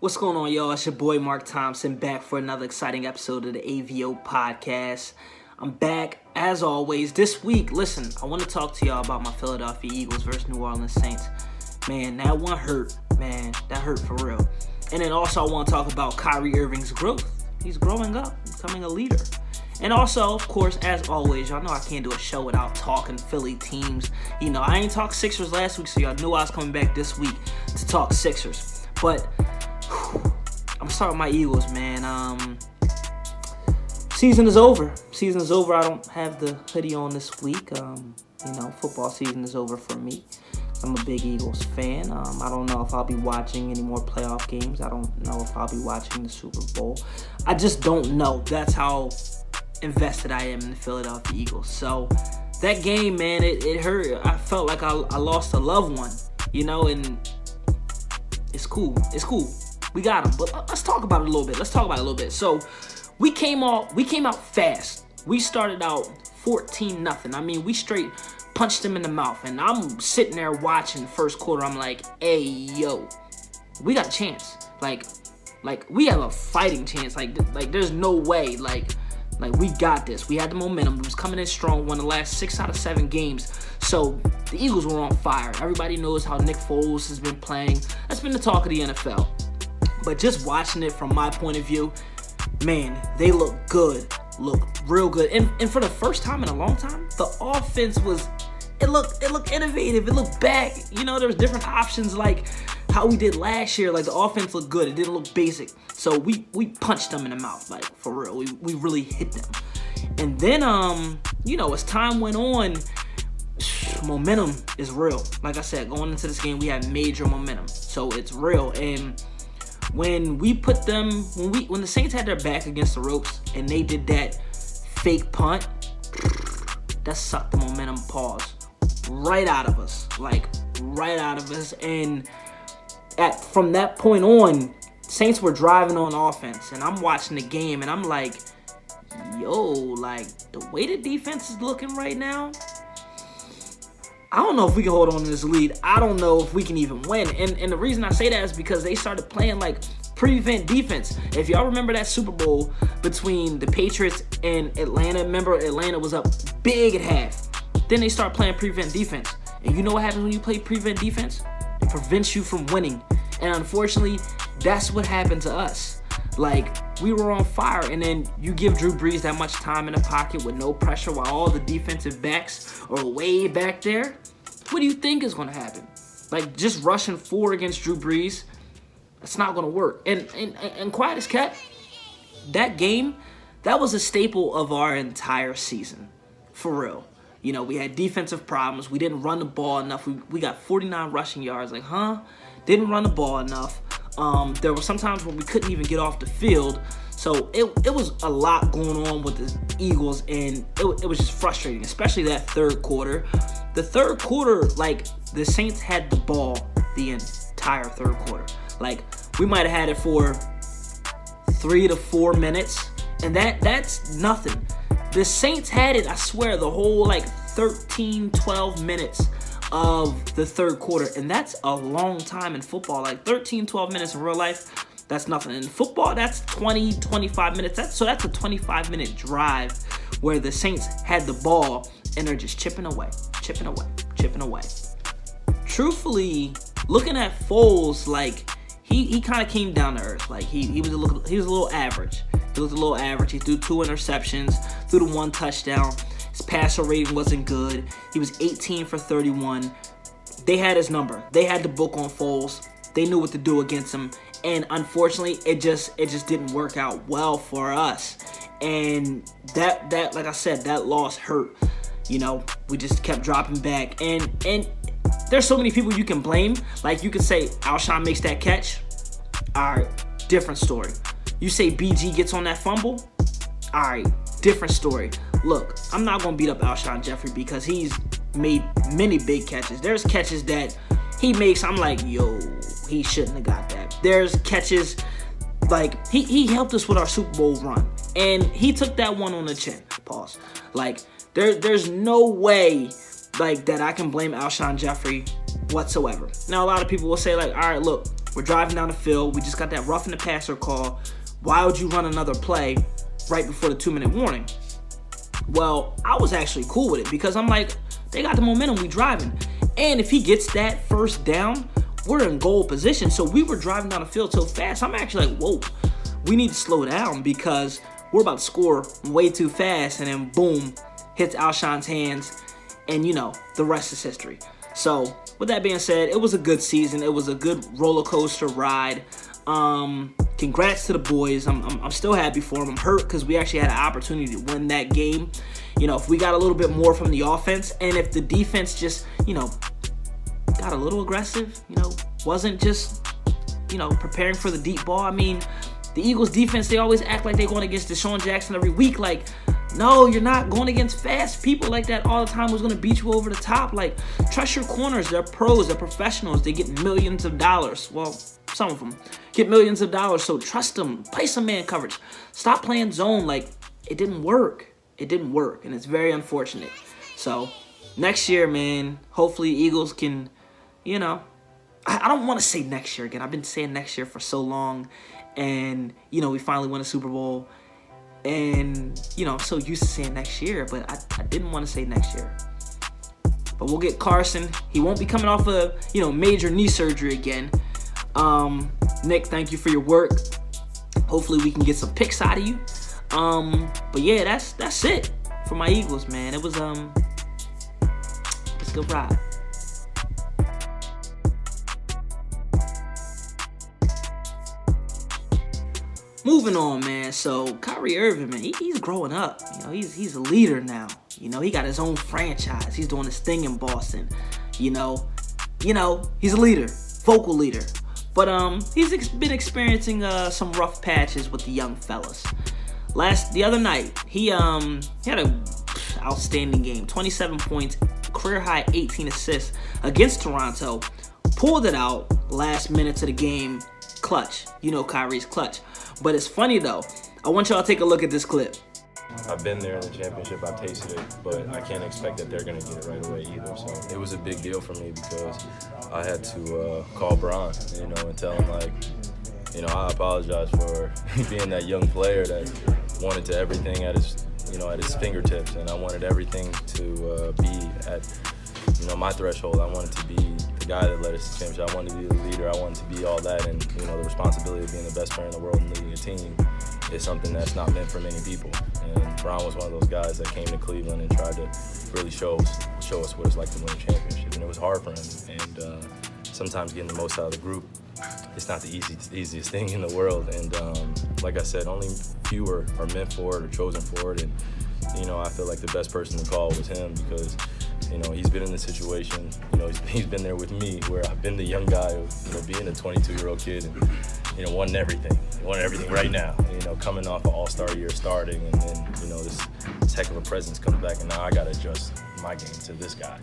What's going on, y'all? It's your boy Mark Thompson back for another exciting episode of the AVO podcast. I'm back as always this week. Listen, I want to talk to y'all about my Philadelphia Eagles versus New Orleans Saints. Man, that one hurt. Man, that hurt for real. And then also I want to talk about Kyrie Irving's growth. He's growing up, becoming a leader. And also, of course, as always, y'all know I can't do a show without talking Philly teams. You know, I ain't talked Sixers last week, so y'all knew I was coming back this week to talk Sixers. But I'm starting my Eagles, man. Season is over. Season is over. I don't have the hoodie on this week. Football season is over for me. I'm a big Eagles fan. I don't know if I'll be watching any more playoff games. I don't know if I'll be watching the Super Bowl. I just don't know. That's how invested I am in the Philadelphia Eagles. So that game, man, it hurt. I felt like I lost a loved one, and it's cool. It's cool. We got him. But let's talk about it a little bit. So we came out fast. We started out 14-0. I mean, we straight punched them in the mouth. And I'm sitting there watching the first quarter. I'm like, hey, yo, we got a chance. Like we have a fighting chance. Like there's no way. Like we got this. We had the momentum. We was coming in strong. Won the last 6 out of 7 games. So the Eagles were on fire. Everybody knows how Nick Foles has been playing. That's been the talk of the NFL. But just watching it from my point of view, man, they look good. Look real good. And for the first time in a long time, the offense it looked innovative. It looked back. There was different options like how we did last year. Like the offense looked good. It didn't look basic. So we punched them in the mouth, like for real. We really hit them. And then as time went on, momentum is real. Like I said, going into this game, we had major momentum. So it's real. And when we put them, when the Saints had their back against the ropes and they did that fake punt, that sucked the momentum pause right out of us. Like right out of us. And from that point on, Saints were driving on offense. And I'm watching the game and I'm like, yo, like the way the defense is looking right now, I don't know if we can hold on to this lead. I don't know if we can even win. And the reason I say that is because they started playing like prevent defense. If y'all remember that Super Bowl between the Patriots and Atlanta, remember Atlanta was up big at half. Then they start playing prevent defense. And you know what happens when you play prevent defense? It prevents you from winning. And unfortunately, that's what happened to us. Like, we were on fire, and then you give Drew Brees that much time in the pocket with no pressure while all the defensive backs are way back there. What do you think is going to happen? Like, just rushing forward against Drew Brees, that's not going to work. And quiet as kept, that game, that was a staple of our entire season. For real. We had defensive problems. We didn't run the ball enough. We got 49 rushing yards. Like, didn't run the ball enough. There were some times where we couldn't even get off the field. So it was a lot going on with the Eagles, and it was just frustrating, especially that third quarter. The third quarter, like, the Saints had the ball the entire third quarter. Like, we might have had it for 3 to 4 minutes, and that's nothing. The Saints had it, I swear, the whole, 13, 12 minutes of the third quarter, and that's a long time in football. Like 13, 12 minutes in real life, that's nothing. In football, that's 20, 25 minutes. That's a 25-minute drive where the Saints had the ball and they're just chipping away. Truthfully, looking at Foles, like he kind of came down to earth. Like he was a little average. He was a little average. He threw 2 interceptions, threw the 1 touchdown. His passer rating wasn't good. He was 18 for 31. They had his number. They had the book on Foles. They knew what to do against him. And unfortunately, it just didn't work out well for us. And that like I said, that loss hurt. We just kept dropping back. And there's so many people you can blame. Like you could say Alshon makes that catch. All right, different story. You say BG gets on that fumble. All right, different story. Look, I'm not going to beat up Alshon Jeffrey because he's made many big catches. There's catches that he makes, I'm like, yo, he shouldn't have got that. There's catches, like, he helped us with our Super Bowl run. And he took that one on the chin. Pause. Like, there's no way, like, that I can blame Alshon Jeffrey whatsoever. Now, a lot of people will say, like, all right, look, We're driving down the field. We just got that roughing the passer call. Why would you run another play right before the 2-minute warning? Well, I was actually cool with it because I'm like, they got the momentum, we driving. And if he gets that first down, we're in goal position. So we were driving down the field so fast, I'm actually like, whoa, we need to slow down because we're about to score way too fast. And then boom, hits Alshon's hands. And the rest is history. So with that being said, it was a good season. It was a good roller coaster ride. Congrats to the boys. I'm still happy for them. I'm hurt because we actually had an opportunity to win that game. If we got a little bit more from the offense, and if the defense just, got a little aggressive, wasn't just, preparing for the deep ball. I mean, the Eagles defense, they always act like they're going against Deshaun Jackson every week. Like, no, you're not going against fast people like that all the time who's going to beat you over the top. Like, trust your corners. They're pros. They're professionals. They get millions of dollars. Well, some of them get millions of dollars, so trust them. Play some man coverage. Stop playing zone. Like, it didn't work. It didn't work, and it's very unfortunate. So, next year, man, hopefully Eagles can, I don't want to say next year again. I've been saying next year for so long, and, we finally won a Super Bowl. And, I'm so used to saying next year, but I didn't want to say next year. But we'll get Carson. He won't be coming off of, major knee surgery again. Nick, thank you for your work. Hopefully we can get some picks out of you. But yeah, that's it for my Eagles, man. It was, it's a good ride. Moving on, man. So Kyrie Irving, man, he's growing up. He's a leader now. He got his own franchise. He's doing his thing in Boston. He's a leader, vocal leader. But he's been experiencing some rough patches with the young fellas. The other night, he had an outstanding game. 27 points, career high 18 assists against Toronto. Pulled it out last minutes of the game. Clutch. Kyrie's clutch. But it's funny, though. I want y'all to take a look at this clip. I've been there in the championship. I've tasted it, but I can't expect that they're going to get it right away either. So it was a big deal for me because I had to call Bron, and tell him, I apologize for being that young player that wanted to everything at his fingertips, and I wanted everything to be at, my threshold. I wanted to be the guy that led us to championship. I wanted to be the leader. I wanted to be all that, and the responsibility of being the best player in the world and leading a team is something that's not meant for many people. And Bron was one of those guys that came to Cleveland and tried to really show us what it's like to win a championship, and it was hard for him. And sometimes getting the most out of the group, it's not the easiest thing in the world. And like I said, only few are meant for it or chosen for it. And I feel like the best person to call was him because he's been in this situation. He's been there with me where I've been the young guy of being a 22-year-old kid and wanting everything right now. Coming off an all-star year starting, and then this heck of a presence comes back, and now I got to adjust my game to this guy.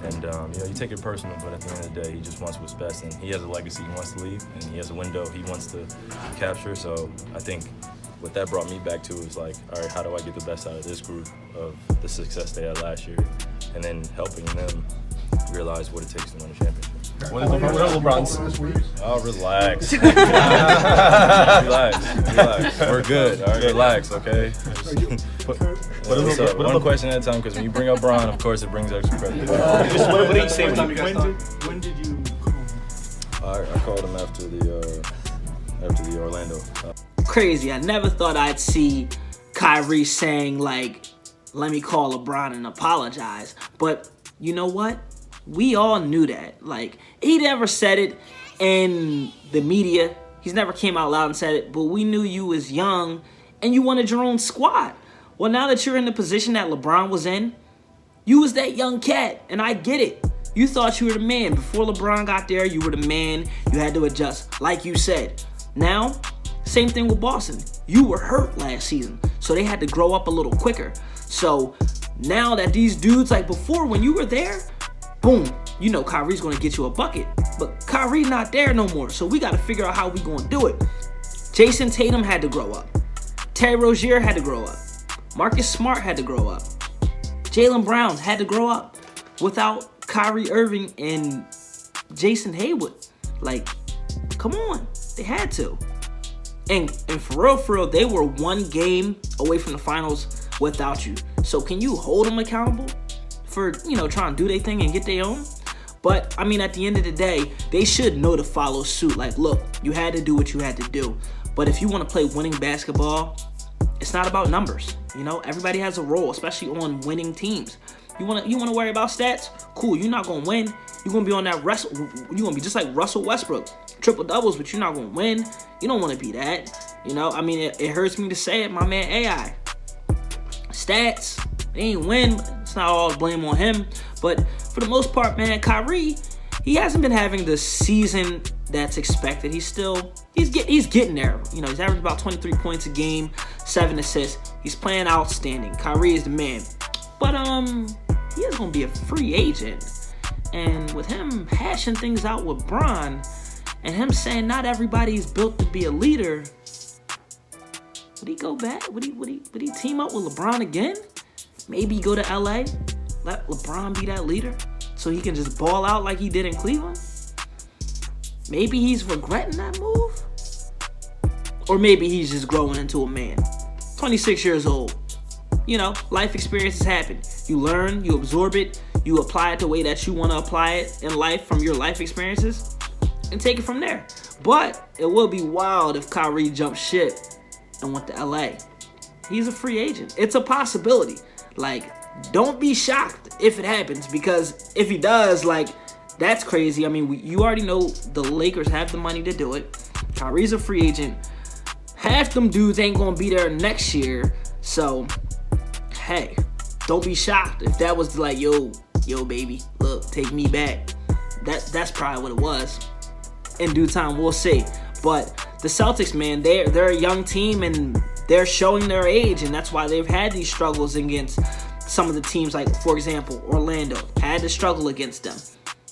And you take it personal, but at the end of the day, he just wants what's best, and he has a legacy he wants to leave, and he has a window he wants to capture. So I think what that brought me back to was like, all right, how do I get the best out of this group of the success they had last year, and then helping them realize what it takes to win a championship. What is LeBron's? Oh, relax. relax. We're good. All right, relax, okay? What's up? One question at a time, because when you bring up Bron, of course, it brings extra credit. What did you say when did you call him? I called him after the Orlando. Crazy. I never thought I'd see Kyrie saying, let me call LeBron and apologize. But you know what? We all knew that. He never said it in the media. He's never came out loud and said it. But we knew you was young and you wanted your own squad. Well, now that you're in the position that LeBron was in, you was that young cat. And I get it. You thought you were the man. Before LeBron got there, you were the man. You had to adjust, like you said. Now, same thing with Boston. You were hurt last season, so they had to grow up a little quicker. So now that these dudes, before when you were there, boom, Kyrie's going to get you a bucket. But Kyrie's not there no more, so we got to figure out how we going to do it. Jason Tatum had to grow up. Terry Rozier had to grow up. Marcus Smart had to grow up. Jaylen Brown had to grow up without Kyrie Irving and Jason Hayward. Come Come on. They had to. And for real, they were one game away from the finals without you. So can you hold them accountable for, trying to do their thing and get their own? But, I mean, at the end of the day, they should know to follow suit. Like, look, you had to do what you had to do. But if you want to play winning basketball, it's not about numbers. Everybody has a role, especially on winning teams. You want to worry about stats? Cool, you're not going to win. You're going to be on that you're going to be just like Russell Westbrook. Triple doubles, but you're not going to win. You don't want to be that. I mean, it hurts me to say it. My man AI. Stats, they ain't win. It's not all blame on him. But for the most part, man, Kyrie, he hasn't been having the season that's expected. He's getting there. He's averaging about 23 points a game, 7 assists. He's playing outstanding. Kyrie is the man. But he is going to be a free agent. And with him hashing things out with Bron, and him saying not everybody's built to be a leader, would he go back? Would he team up with LeBron again? Maybe go to LA, let LeBron be that leader so he can just ball out like he did in Cleveland? Maybe he's regretting that move? Or maybe he's just growing into a man. 26 years old. Life experiences happen. You learn, you absorb it, you apply it the way that you want to apply it in life from your life experiences, and take it from there. But it will be wild if Kyrie jumps ship and went to LA. He's a free agent. It's a possibility. Like, don't be shocked if it happens, because if he does, that's crazy. I mean, you already know the Lakers have the money to do it. Kyrie's a free agent. Half them dudes ain't going to be there next year. So, hey, don't be shocked if that was like, yo, baby, look, take me back. That's probably what it was. In due time, we'll see. But the Celtics, man, they're a young team, and they're showing their age, and that's why they've had these struggles against some of the teams, like, for example, Orlando had to struggle against them.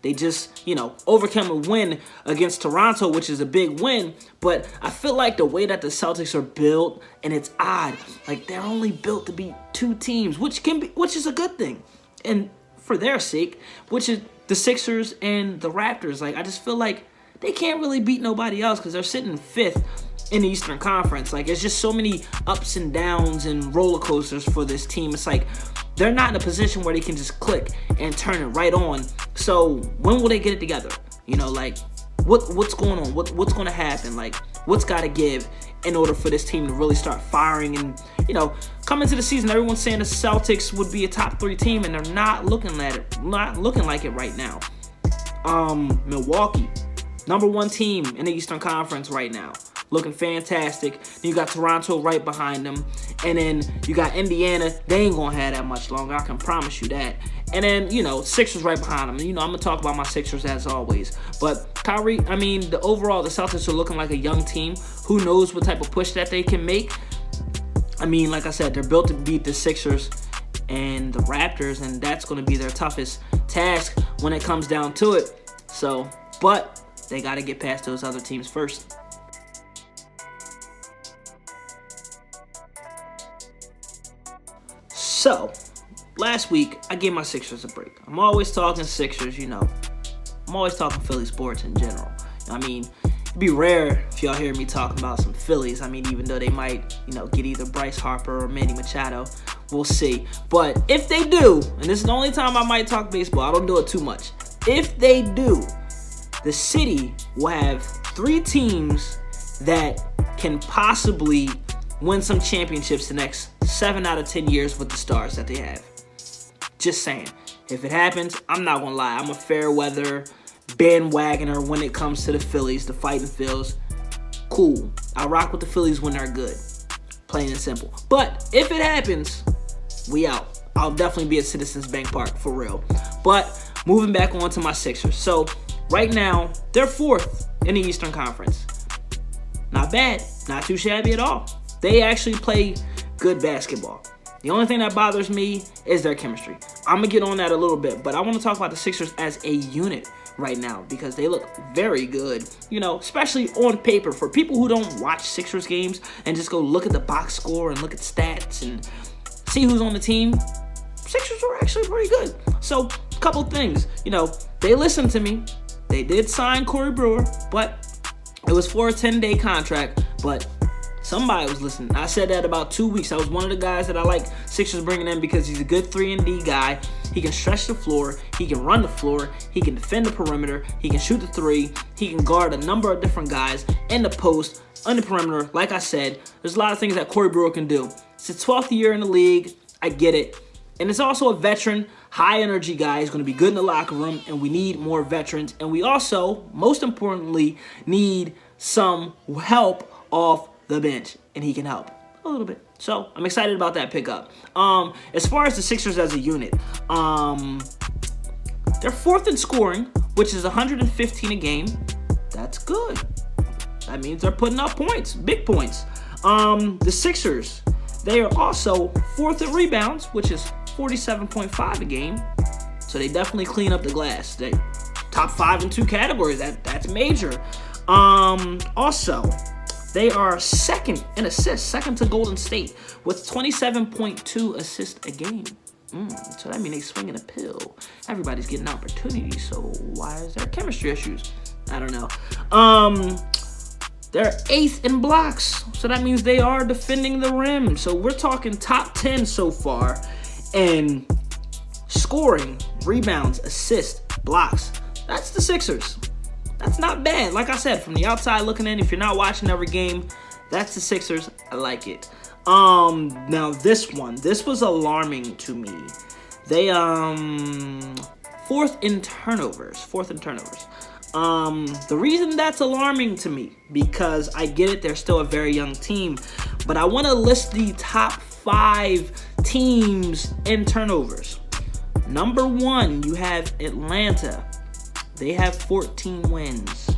They just, overcome a win against Toronto, which is a big win. But I feel like the way that the Celtics are built, and it's odd, like, they're only built to be two teams, which is a good thing. And for their sake, which is the Sixers and the Raptors. Like, I just feel like they can't really beat nobody else because they're sitting fifth in the Eastern Conference. Like, it's just so many ups and downs and roller coasters for this team. It's like they're not in a position where they can just click and turn it right on. So when will they get it together? What's going on? What's going to happen? Like, what's got to give in order for this team to really start firing? And, coming into the season, everyone's saying the Celtics would be a top 3 team, and they're not looking like it right now. Milwaukee, number 1 team in the Eastern Conference right now. Looking fantastic. Then you got Toronto right behind them. And then you got Indiana. They ain't going to have that much longer. I can promise you that. And then, Sixers right behind them. I'm going to talk about my Sixers as always. But Kyrie, the Celtics are looking like a young team. Who knows what type of push that they can make. Like I said, they're built to beat the Sixers and the Raptors. And that's going to be their toughest task when it comes down to it. So, but they got to get past those other teams first. So, last week, I gave my Sixers a break. I'm always talking Sixers, I'm always talking Philly sports in general. It'd be rare if y'all hear me talking about some Phillies. Even though they might, get either Bryce Harper or Manny Machado. We'll see. But if they do, and this is the only time I might talk baseball, I don't do it too much. If they do, the city will have 3 teams that can possibly win some championships the next 7 out of 10 years with the stars that they have. Just saying. If it happens, I'm not going to lie. I'm a fair weather bandwagoner when it comes to the Phillies, the Fighting Phils. Cool. I rock with the Phillies when they're good. Plain and simple. But if it happens, we out. I'll definitely be at Citizens Bank Park, for real. But moving back on to my Sixers. So, right now, they're 4th in the Eastern Conference. Not bad. Not too shabby at all. They actually play good basketball. The only thing that bothers me is their chemistry. I'm going to get on that a little bit, but I want to talk about the Sixers as a unit right now because they look very good, especially on paper. For people who don't watch Sixers games and just go look at the box score and look at stats and see who's on the team, Sixers are actually pretty good. So, a couple things. They listened to me. They did sign Corey Brewer, but It was for a 10-day contract, but somebody was listening. I said that about 2 weeks. I was one of the guys that I like Sixers bringing in because he's a good 3-and-D guy. He can stretch the floor. He can run the floor. He can defend the perimeter. He can shoot the three. He can guard a number of different guys in the post, on the perimeter. Like I said, there's a lot of things that Corey Brewer can do. It's his 12th year in the league. I get it. And it's also a veteran, high-energy guy. He's going to be good in the locker room, and we need more veterans. And we also, most importantly, need some help off the bench, and he can help a little bit. So I'm excited about that pickup. As far as the Sixers as a unit, they're 4th in scoring, which is 115 a game. That's good. That means they're putting up points, big points. The Sixers, they are also 4th in rebounds, which is 47.5 a game. So they definitely clean up the glass. They top 5 in 2 categories. That's major. Also, they are 2nd in assists, 2nd to Golden State with 27.2 assists a game. So that means they swinging a pill. Everybody's getting opportunities. So why is there chemistry issues? I don't know. They're 8th in blocks. So that means they are defending the rim. So we're talking top 10 so far. And scoring, rebounds, assists, blocks. That's the Sixers. That's not bad. Like I said, from the outside looking in, if you're not watching every game, that's the Sixers. I like it. Now this was alarming to me. They 4th in turnovers. The reason that's alarming to me, because I get it, they're still a very young team, but I want to list the top 5 teams in turnovers. Number 1, you have Atlanta. They have 14 wins.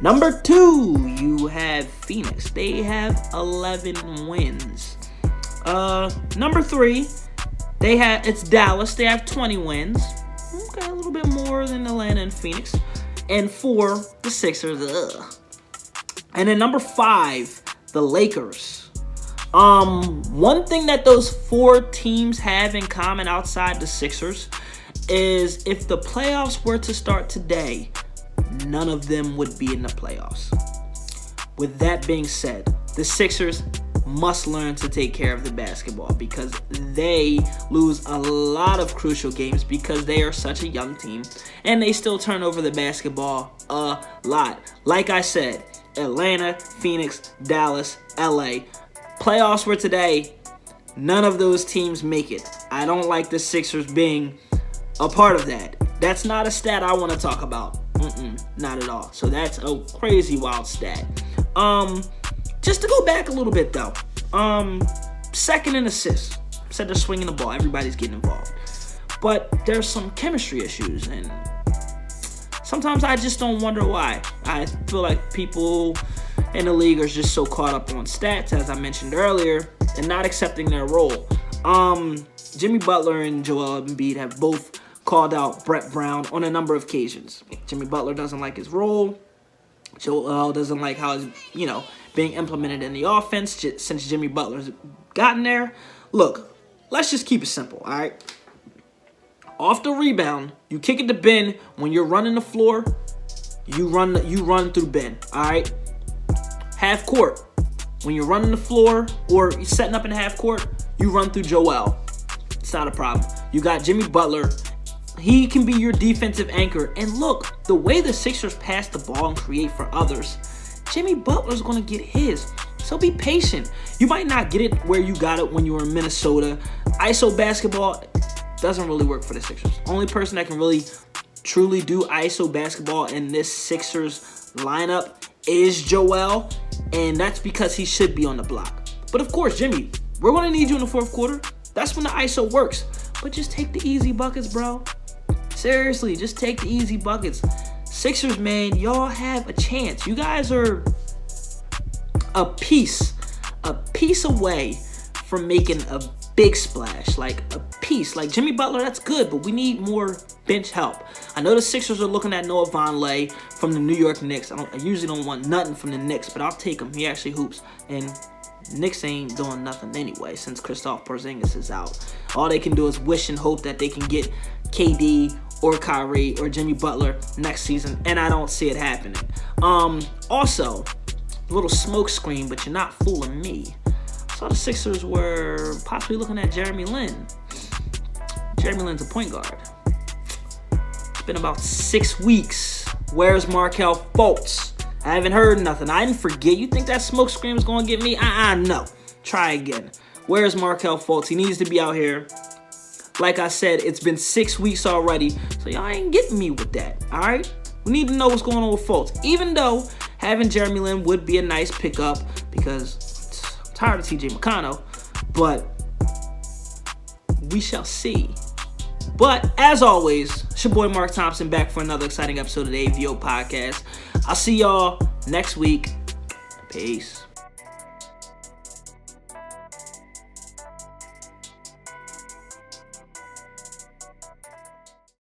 Number 2, you have Phoenix. They have 11 wins. Number 3, it's Dallas. They have 20 wins. Okay, a little bit more than Atlanta and Phoenix. And 4, the Sixers. And then number 5, the Lakers. One thing that those 4 teams have in common outside the Sixers is if the playoffs were to start today, none of them would be in the playoffs. With that being said, the Sixers must learn to take care of the basketball because they lose a lot of crucial games because they are such a young team and they still turn over the basketball a lot. Like I said, Atlanta, Phoenix, Dallas, LA. Playoffs were today, none of those teams make it. I don't like the Sixers being a part of that. That's not a stat I want to talk about. Not at all. So that's a crazy wild stat. Just to go back a little bit though. 2nd in assists. Said they're swinging the ball. Everybody's getting involved. But there's some chemistry issues, and sometimes I just don't wonder why. I feel like people in the league are just so caught up on stats, as I mentioned earlier, and not accepting their role. Jimmy Butler and Joel Embiid have both called out Brett Brown on a number of occasions. Jimmy Butler doesn't like his role. Joel doesn't like how it's, being implemented in the offense since Jimmy Butler's gotten there. Look, let's just keep it simple, all right? Off the rebound, you kick it to Ben. When you're running the floor, you run through Ben, all right? Half court, when you're running the floor or you're setting up in half court, you run through Joel. It's not a problem. You got Jimmy Butler. He can be your defensive anchor. And look, the way the Sixers pass the ball and create for others, Jimmy Butler's going to get his. So be patient. You might not get it where you got it when you were in Minnesota. ISO basketball doesn't really work for the Sixers. Only person that can really truly do ISO basketball in this Sixers lineup is Joel. And that's because he should be on the block. But of course, Jimmy, we're going to need you in the 4th quarter. That's when the ISO works. But just take the easy buckets, bro. Seriously, just take the easy buckets. Sixers, man, y'all have a chance. You guys are a piece away from making a big splash. Like a piece. Like Jimmy Butler, that's good, but we need more bench help. I know the Sixers are looking at Noah Vonleh from the New York Knicks. I usually don't want nothing from the Knicks, but I'll take him. He actually hoops. And Knicks ain't doing nothing anyway since Kristaps Porzingis is out. All they can do is wish and hope that they can get KD or Kyrie or Jimmy Butler next season, and I don't see it happening. Also, a little smoke screen, but you're not fooling me. I saw the Sixers were possibly looking at Jeremy Lin. Jeremy Lin's a point guard. It's been about 6 weeks. Where's Markelle Fultz? I haven't heard nothing. I didn't forget. You think that smoke screen is going to get me? No. Try again. Where's Markelle Fultz? He needs to be out here. Like I said, it's been 6 weeks already, so y'all ain't getting me with that, all right? We need to know what's going on with Fultz, even though having Jeremy Lin would be a nice pickup because I'm tired of TJ McConnell, but we shall see. But as always, it's your boy Mark Thompson back for another exciting episode of the AVO Podcast. I'll see y'all next week. Peace.